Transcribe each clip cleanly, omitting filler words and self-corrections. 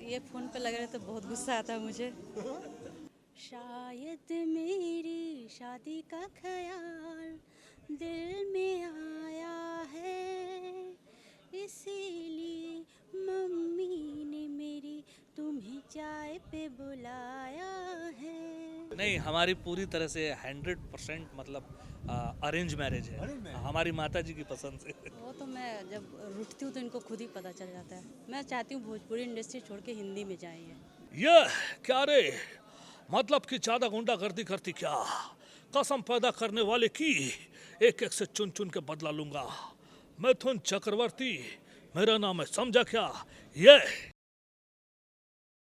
ये फ़ोन पे लग रहे तो बहुत गुस्सा आता है मुझे। शायद मेरी शादी का ख्याल दिल में आया है, इसीलिए मम्मी ने मेरी तुम्हें चाय पे बुलाया है। नहीं, हमारी पूरी तरह से 100% मतलब अरेंज मैरिज है। हमारी माता जी की पसंद से। वो तो मैं जब रुठती हूँ तो इनको खुद ही पता चल जाता है। मैं चाहती हूँ भोजपुरी इंडस्ट्री छोड़ के हिंदी में जाए ये। ये क्या रे, मतलब कि ज्यादा गुंडा गर्दी करती क्या, कसम पैदा करने वाले की एक एक से चुन चुन के बदला लूंगा। मिथुन चक्रवर्ती मेरा नाम है, समझा क्या? ये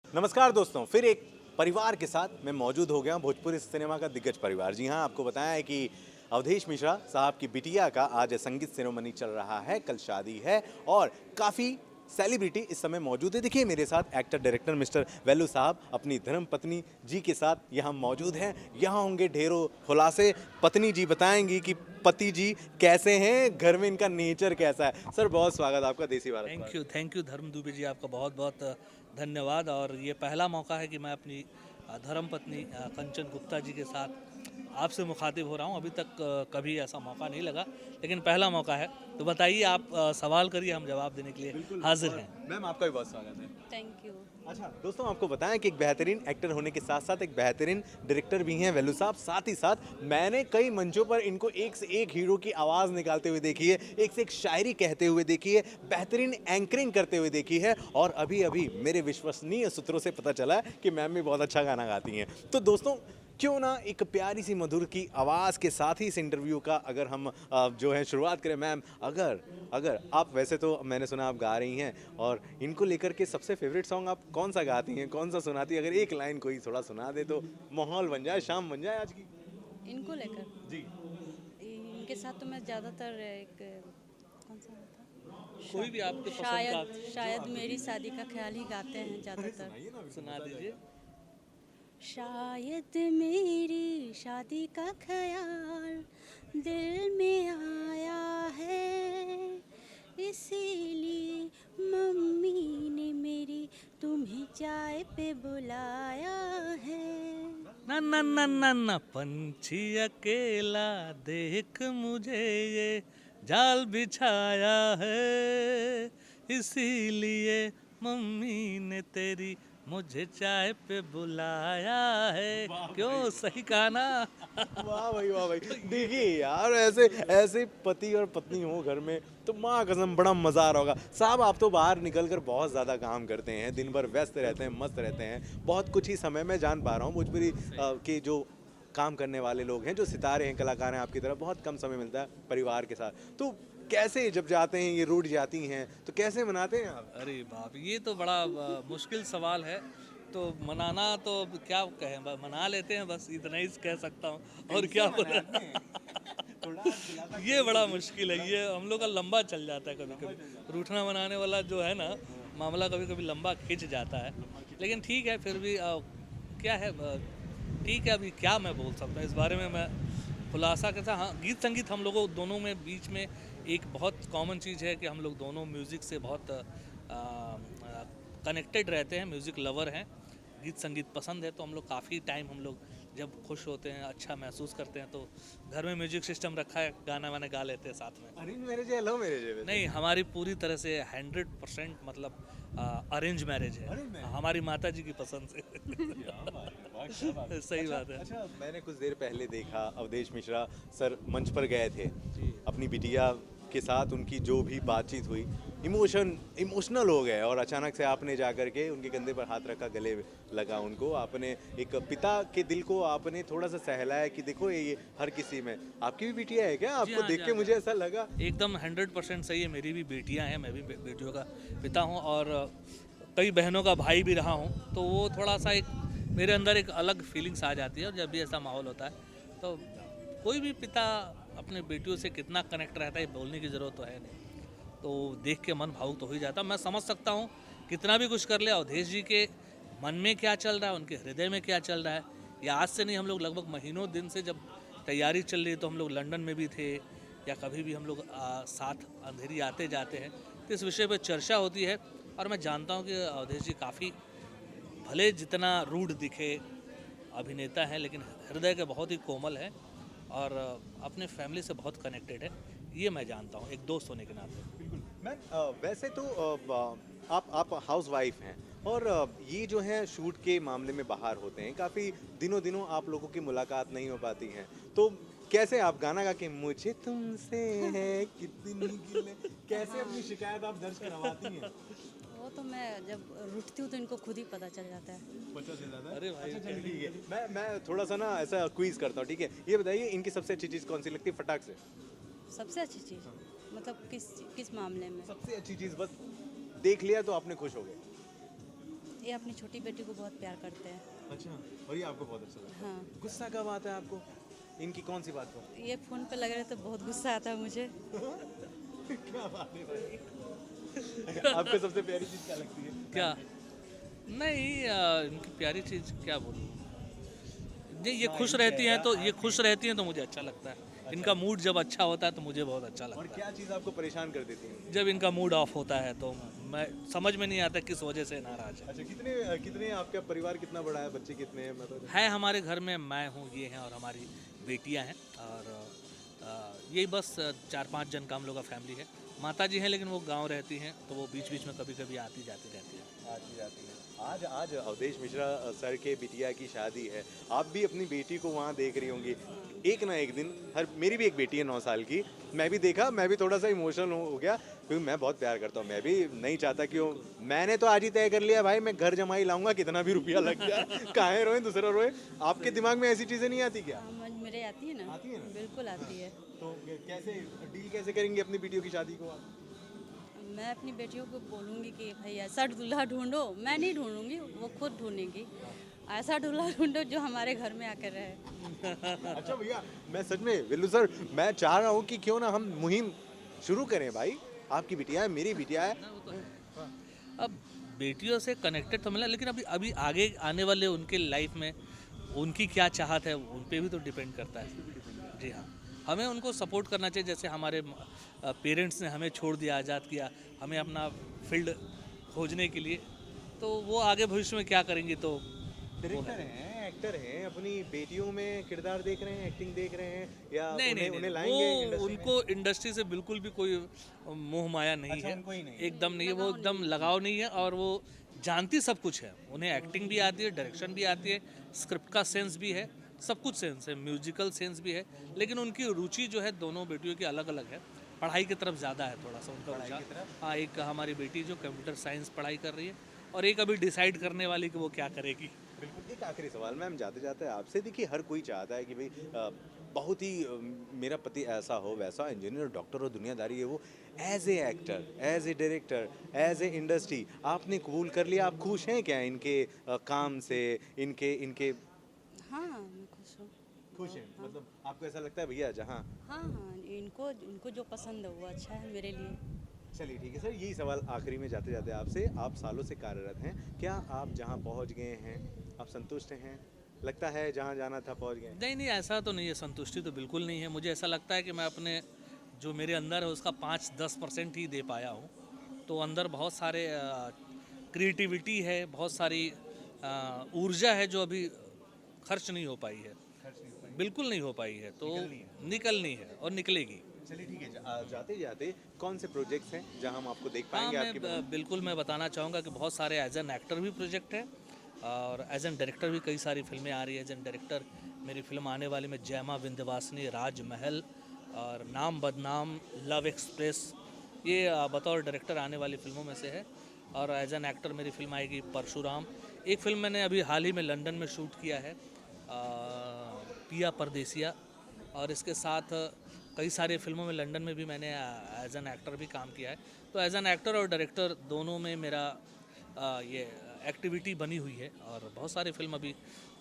नमस्कार दोस्तों, फिर एक परिवार के साथ मैं मौजूद हो गया हूं, भोजपुरी सिनेमा का दिग्गज परिवार। जी हाँ, आपको बताया है कि अवधेश मिश्रा साहब की बिटिया का आज संगीत सेरेमनी चल रहा है, कल शादी है और काफ़ी सेलिब्रिटी इस समय मौजूद है। देखिए मेरे साथ एक्टर डायरेक्टर मिस्टर वेलू साहब अपनी धर्म पत्नी जी के साथ यहाँ मौजूद हैं। यहाँ होंगे ढेरों खुलासे। पत्नी जी बताएंगी कि पति जी कैसे हैं, घर में इनका नेचर कैसा है। सर बहुत स्वागत आपका देसी भारत। थैंक यू धर्म दुबे जी, आपका बहुत बहुत धन्यवाद। और ये पहला मौका है कि मैं अपनी धर्म पत्नी कंचन गुप्ता जी के साथ आपसे मुखातिब हो रहा हूँ। अभी तक कभी ऐसा मौका नहीं लगा, लेकिन पहला मौका है। तो बताइए, आप सवाल करिए, हम जवाब देने के लिए हाजिर हैं। मैम आपका भी बहुत स्वागत है। Thank you. अच्छा दोस्तों, आपको बताएं कि एक बेहतरीन एक्टर होने के साथ साथ एक बेहतरीन डायरेक्टर भी हैं वेलू साहब। साथ ही साथ मैंने कई मंचों पर इनको एक से एक हीरो की आवाज़ निकालते हुए देखी है, एक से एक शायरी कहते हुए देखी है, बेहतरीन एंकरिंग करते हुए देखी है। और अभी अभी मेरे विश्वसनीय सूत्रों से पता चला है कि मैम भी बहुत अच्छा गाना गाती हैं। तो दोस्तों, क्यों ना एक प्यारी सी मधुर की आवाज़ के साथ ही इस इंटरव्यू का अगर हम जो है शुरुआत करें। मैम अगर अगर आप, वैसे तो मैंने सुना आप गा रही हैं, और इनको लेकर के सबसे फेवरेट सॉन्ग आप कौन सा गाती हैं, कौन सा सुनाती हैं? अगर एक लाइन कोई थोड़ा सुना दे तो माहौल बन जाए, शाम बन जाए आज की। इनको लेकर जी इनके साथ तो मैं ज़्यादातर एक कौन सा था, कोई भी आपके पसंद का शायद मेरी शादी का ख्याल ही गाते हैं ज़्यादातर। सुना दीजिए। शायद मेरी शादी का ख्याल दिल में आया है, इसीलिए मम्मी ने मेरी तुम्हें चाय पे बुलाया है। ना ना ना ना ना, पंछी अकेला देख मुझे ये जाल बिछाया है, इसीलिए मम्मी ने तेरी मुझे चाय पे बुलाया है। क्यों, सही कहा ना? वाह भाई वाह भाई। देखिए यार, ऐसे ऐसे पति और पत्नी हो घर में तो माँ कसम बड़ा मज़ा आ रहा होगा। साहब आप तो बाहर निकल कर बहुत ज़्यादा काम करते हैं, दिन भर व्यस्त रहते हैं, मस्त रहते हैं, बहुत कुछ ही समय में जान पा रहा हूँ भोजपुरी के जो काम करने वाले लोग हैं, जो सितारे हैं, कलाकार हैं, आपकी तरह बहुत कम समय मिलता है परिवार के साथ। तो कैसे जब जाते हैं, ये रूठ जाती हैं तो कैसे मनाते हैं आप? अरे बाप, ये तो बड़ा मुश्किल सवाल है। तो मनाना तो अब क्या कहें, मना लेते हैं, बस इतना ही कह सकता हूँ। और क्या बोला ये बड़ा मुश्किल है, ये हम लोग का लंबा चल जाता है। कभी कभी रूठना मनाने वाला जो है ना मामला, कभी कभी लंबा खिंच जाता है। लेकिन ठीक है, फिर भी क्या है, ठीक है। अभी क्या मैं बोल सकता हूँ इस बारे में, मैं खुलासा कैसा। हाँ, गीत संगीत हम लोगों दोनों में बीच में एक बहुत कॉमन चीज़ है कि हम लोग दोनों म्यूज़िक से बहुत कनेक्टेड रहते हैं, म्यूज़िक लवर हैं, गीत संगीत पसंद है। तो हम लोग काफ़ी टाइम, हम लोग जब खुश होते हैं, अच्छा महसूस करते हैं, तो घर में म्यूजिक सिस्टम रखा है, गाना वाना गा लेते हैं साथ में। अरेंज मैरिज है, लव मैरिज है? नहीं, हमारी पूरी तरह से 100% मतलब अरेंज मैरिज है। हमारी माता जी की पसंद से। सही बात है। अच्छा, मैंने कुछ देर पहले देखा अवधेश मिश्रा सर मंच पर गए थे अपनी बिटिया के साथ, उनकी जो भी बातचीत हुई, इमोशनल हो गए, और अचानक से आपने जाकर के उनके कंधे पर हाथ रखा, गले लगा उनको, आपने एक पिता के दिल को आपने थोड़ा सा सहलाया कि देखो ये हर किसी में। आपकी भी बिटिया है क्या? आपको हाँ, देख के मुझे ऐसा लगा। एकदम 100% सही है। मेरी भी बेटियां हैं, मैं भी बेटियों का पिता हूं, और कई बहनों का भाई भी रहा हूं। तो वो थोड़ा सा एक मेरे अंदर एक अलग फीलिंग्स आ जाती है। और जब भी ऐसा माहौल होता है, तो कोई भी पिता अपने बेटियों से कितना कनेक्ट रहता है, बोलने की ज़रूरत तो है नहीं। तो देख के मन भावुक तो हो ही जाता। मैं समझ सकता हूँ, कितना भी कुछ कर ले, अवधेश जी के मन में क्या चल रहा है, उनके हृदय में क्या चल रहा है। या आज से नहीं, हम लोग लगभग महीनों दिन से जब तैयारी चल रही है, तो हम लोग लंदन में भी थे, या कभी भी हम लोग साथ अंधेरी आते जाते हैं, तो इस विषय पर चर्चा होती है। और मैं जानता हूँ कि अवधेश जी काफ़ी भले जितना रूड दिखे अभिनेता हैं, लेकिन हृदय के बहुत ही कोमल है और अपने फैमिली से बहुत कनेक्टेड है। ये मैं जानता हूँ एक दोस्त होने के नाते। बिल्कुल मैम, वैसे तो आप हाउस वाइफ हैं और ये जो है शूट के मामले में बाहर होते हैं, काफ़ी दिनों दिनों आप लोगों की मुलाकात नहीं हो पाती हैं, तो कैसे आप गाना गा के मुझे तुमसे है कितनी गिले, कैसे अपनी शिकायत आप दर्ज करवाती हैं? वो तो मैं जब रुठती हूँ तो इनको खुद ही पता चल जाता है। पता चल जाता है? अरे भाई, अच्छा चलिए ठीक है, मैं थोड़ा सा ना ऐसा क्विज करता हूँ, ठीक है? ये बताइए इनकी सबसे अच्छी चीज़ कौन सी लगती है फटाक से? सबसे अच्छी चीज़ मतलब किस मामले में? सबसे अच्छी चीज़ बस देख लिया तो आपने खुश हो गए। ये अपनी छोटी बेटी को बहुत प्यार करते हैं। अच्छा, और ये आपको बहुत अच्छा लगता है। हाँ, गुस्सा कब आता है आपको इनकी कौन सी बात पर? ये फ़ोन पे लग रहे तो बहुत गुस्सा आता है मुझे। क्या बात है भाई। आपको सबसे प्यारी चीज़ क्या लगती है? क्या नहीं, इनकी प्यारी चीज़ क्या बोलूँ, ये खुश रहती हैं तो मुझे अच्छा लगता है। इनका मूड जब अच्छा होता है तो मुझे बहुत अच्छा और लगता है। क्या चीज़ आपको परेशान कर देती है? जब इनका मूड ऑफ होता है तो मैं समझ में नहीं आता किस वजह से नाराज है। अच्छा, कितने आपका परिवार कितना बड़ा है, बच्चे कितने हैं मतलब? है हमारे घर में मैं हूँ, ये हैं और हमारी बेटियाँ हैं और यही बस 4-5 जन का हम लोग का फैमिली है। माता जी हैं लेकिन वो गांव रहती हैं तो वो बीच बीच में कभी कभी आती जाती रहती है। आती जाती है। आज अवधेश मिश्रा सर के बिटिया की शादी है, आप भी अपनी बेटी को वहाँ देख रही होंगी एक ना एक दिन। मेरी भी एक बेटी है 9 साल की, मैं भी देखा, मैं भी थोड़ा सा इमोशनल हो गया क्योंकि मैं बहुत प्यार करता हूँ। मैं भी नहीं चाहता कि मैंने तो आज ही तय कर लिया भाई, मैं घर जमाई लाऊंगा कितना भी रुपया लग जाए, काहे रोए दूसरा रोए। आपके दिमाग में ऐसी चीज़ें नहीं आती क्या? हाँ, मेरे आती है ना। आती है ना? बिल्कुल आती है। तो कैसे डील कैसे करेंगे अपनी बेटियों की शादी को आप? मैं अपनी बेटियों को बोलूँगी कि भाई ऐसा दूल्हा ढूंढो, मैं नहीं ढूंढूंगी, वो खुद ढूंढेंगी। ऐसा दूल्हा ढूंढो जो हमारे घर में आकर रहे। अच्छा भैया, मैं सच में विल्लू सर, मैं चाह रहा हूँ कि क्यों ना हम मुहिम शुरू करें भाई। आपकी बिटिया है, मेरी बिटिया है। अब बेटियों से कनेक्टेड तो मिला, लेकिन अभी आगे आने वाले उनके लाइफ में उनकी क्या चाहत है उन पे भी तो डिपेंड करता है। जी हाँ, हमें उनको सपोर्ट करना चाहिए। जैसे हमारे पेरेंट्स ने हमें छोड़ दिया, आज़ाद किया हमें अपना फील्ड खोजने के लिए, तो वो आगे भविष्य में क्या करेंगी तो डायरेक्टर हैं, एक्टर हैं, अपनी बेटियों में किरदार देख रहे हैं, एक्टिंग देख रहे हैं, या नहीं, उन्हें लाएंगे वो इंडस्ट्री में? उनको इंडस्ट्री से बिल्कुल भी कोई मोह माया नहीं अच्छा, है। उनको ही नहीं। एकदम नहीं है, वो एकदम लगाव नहीं है और वो जानती सब कुछ है। उन्हें एक्टिंग भी आती है, डायरेक्शन भी आती है, स्क्रिप्ट का सेंस भी है, सब कुछ सेंस है, म्यूजिकल सेंस भी है। लेकिन उनकी रुचि जो है दोनों बेटियों की अलग अलग है। पढ़ाई की तरफ ज़्यादा है थोड़ा सा उनका रुझान। हाँ, एक हमारी बेटी जो कंप्यूटर साइंस पढ़ाई कर रही है और एक अभी डिसाइड करने वाली कि वो क्या करेगी। बिल्कुल। एक आखिरी सवाल मैम जाते जाते आपसे, देखिए हर कोई चाहता है कि भाई बहुत ही मेरा पति ऐसा हो, वैसा इंजीनियर, डॉक्टर हो, दुनियादारी है वो। As a actor, as a director, as a industry आपने कबूल कर लिया, आप खुश हैं क्या इनके काम से, इनके? हाँ, मैं खुश हूँ। खुश हैं, मतलब आपको ऐसा लगता है भैया जहाँ? हाँ हाँ, इनको जो पसंद है वो अच्छा है मेरे लिए। चलिए ठीक है सर, यही सवाल आखिरी में जाते जाते आपसे, आप सालों से कार्यरत हैं, क्या आप जहाँ पहुँच गए हैं आप संतुष्ट हैं? लगता है जहाँ जाना था पहुँच गए? नहीं, ऐसा तो नहीं है, संतुष्टि तो बिल्कुल नहीं है। मुझे ऐसा लगता है कि मैं अपने जो मेरे अंदर है उसका 5-10% ही दे पाया हूँ। तो अंदर बहुत सारे क्रिएटिविटी है, बहुत सारी ऊर्जा है जो अभी खर्च नहीं हो पाई है, बिल्कुल नहीं हो पाई है, तो निकलनी है और निकलेगी। चलिए ठीक है, जाते जाते कौन से प्रोजेक्ट्स हैं जहां हम आपको देख हाँ, पाएंगे आपकी? बिल्कुल मैं बताना चाहूँगा कि बहुत सारे एज एन एक्टर भी प्रोजेक्ट है और एज एन डायरेक्टर भी कई सारी फिल्में आ रही है। एज एन डायरेक्टर मेरी फिल्म आने वाली में जयमा विंध्यवासिनी, राजमहल और नाम बदनाम, लव एक्सप्रेस, ये बतौर डायरेक्टर आने वाली फिल्मों में से है। और एज एन एक्टर मेरी फिल्म आएगी परशुराम। एक फिल्म मैंने अभी हाल ही में लंदन में शूट किया है, पिया परदेसिया, और इसके साथ कई सारी फिल्मों में लंदन में भी मैंने एज एन एक्टर भी काम किया है। तो एज एन एक्टर और डायरेक्टर दोनों में मेरा ये एक्टिविटी बनी हुई है और बहुत सारी फिल्म अभी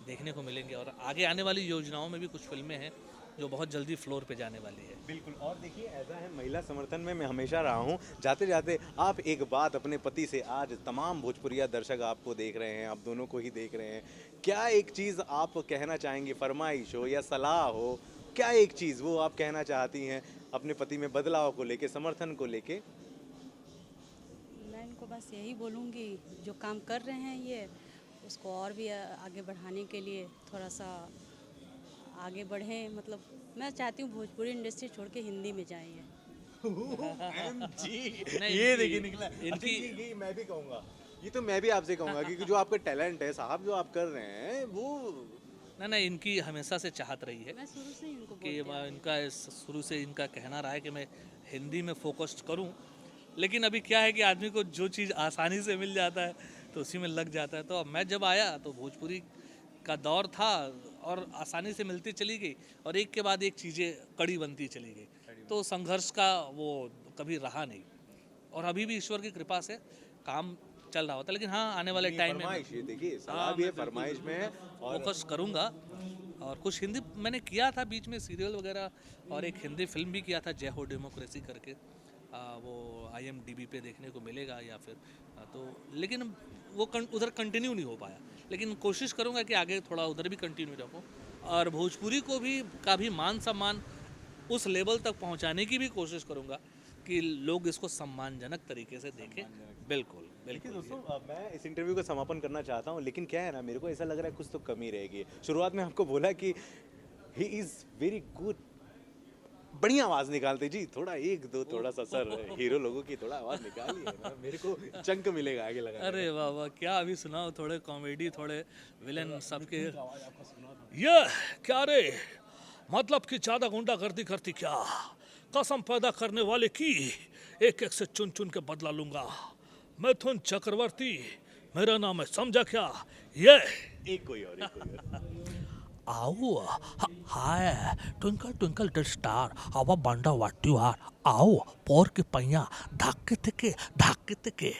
देखने को मिलेंगे और आगे आने वाली योजनाओं में भी कुछ फिल्में हैं जो बहुत जल्दी फ्लोर पे जाने वाली है। बिल्कुल। और देखिए ऐसा है, महिला समर्थन में मैं हमेशा रहा हूँ। जाते जाते आप एक बात अपने पति से, आज तमाम भोजपुरिया दर्शक आपको देख रहे हैं, आप दोनों को ही देख रहे हैं, क्या एक चीज़ आप कहना चाहेंगी, फरमाइश हो या सलाह हो, क्या एक चीज़ वो आप कहना चाहती हैं अपने पति में बदलाव को लेके, समर्थन को लेके? मैं इनको बस यही बोलूँगी, जो काम कर रहे हैं ये उसको और भी आगे बढ़ाने के लिए थोड़ा सा आगे बढ़ें। मतलब मैं चाहती हूँ भोजपुरी इंडस्ट्री छोड़ के हिंदी में जाएं ये। नहीं, ये देखिए निकला इनकी ये मैं भी कहूँगा, ये तो मैं भी आपसे कहूँगा कि जो आपका टैलेंट है साहब, जो आप कर रहे हैं वो ना इनकी हमेशा से चाहत रही है मैं शुरू से ही उनको कि इनका शुरू से इनका कहना रहा है कि मैं हिंदी में फोकस करूं, लेकिन अभी क्या है कि आदमी को जो चीज़ आसानी से मिल जाता है तो उसी में लग जाता है। तो अब मैं जब आया तो भोजपुरी का दौर था और आसानी से मिलती चली गई और एक के बाद एक चीज़ें कड़ी बनती चली गई, तो संघर्ष का वो कभी रहा नहीं। और अभी भी ईश्वर की कृपा से काम चल रहा होता है, लेकिन हाँ आने वाले टाइम में फरमाइश, ये देखिए सलाह भी है, फरमाइश में है और फोकस करूँगा। और कुछ हिंदी मैंने किया था बीच में, सीरियल वगैरह, और एक हिंदी फिल्म भी किया था जय हो डेमोक्रेसी करके, वो IMDb पे देखने को मिलेगा या फिर तो, लेकिन वो उधर कंटिन्यू नहीं हो पाया। लेकिन कोशिश करूँगा कि आगे थोड़ा उधर भी कंटिन्यू रखूँ और भोजपुरी को भी का भी मान सम्मान उस लेवल तक पहुँचाने की भी कोशिश करूँगा कि लोग इसको सम्मानजनक तरीके से देखें। बिल्कुल देखिए बिल्कुल। दोस्तों, मैं इस इंटरव्यू का समापन करना चाहता हूँ, लेकिन क्या है ना, मेरे को ऐसा लग रहा है कुछ तो कमी रहेगी। शुरुआत में आपको बोला कि ही इज़ वेरी गुड, बढ़िया आवाज़ निकालते जी, थोड़ा एक दो थोड़ा सा सर हीरो लोगों की थोड़ा आवाज़ निकालिए ना, मेरे को चंक मिलेगा आगे लगा। अरे वाह वाह, क्या अभी सुनाओ, थोड़े कॉमेडी थोड़े विलन सबके। ये क्या रे, मतलब कि ज़्यादा गुंडागर्दी करती क्या, कसम पैदा करने वाले की एक एक से चुन चुन के बदला लूंगा। मिथुन चक्रवर्ती मेरा नाम है, समझा क्या? ये एक कोई और आओ हाय ट्विंकल ट्विंकल लिटिल स्टार आवा बांडा व्हाट यू आर, आओ पोर की पैया धाके थे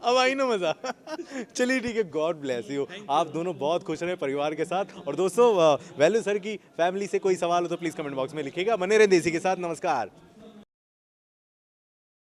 अब आई ना मजा। चलिए ठीक है, गॉड ब्लेस यू, आप दोनों बहुत खुश रहे परिवार के साथ। और दोस्तों, वैल्यू सर की फैमिली से कोई सवाल हो तो प्लीज कमेंट बॉक्स में लिखिएगा। बने रहें देसी के साथ, नमस्कार।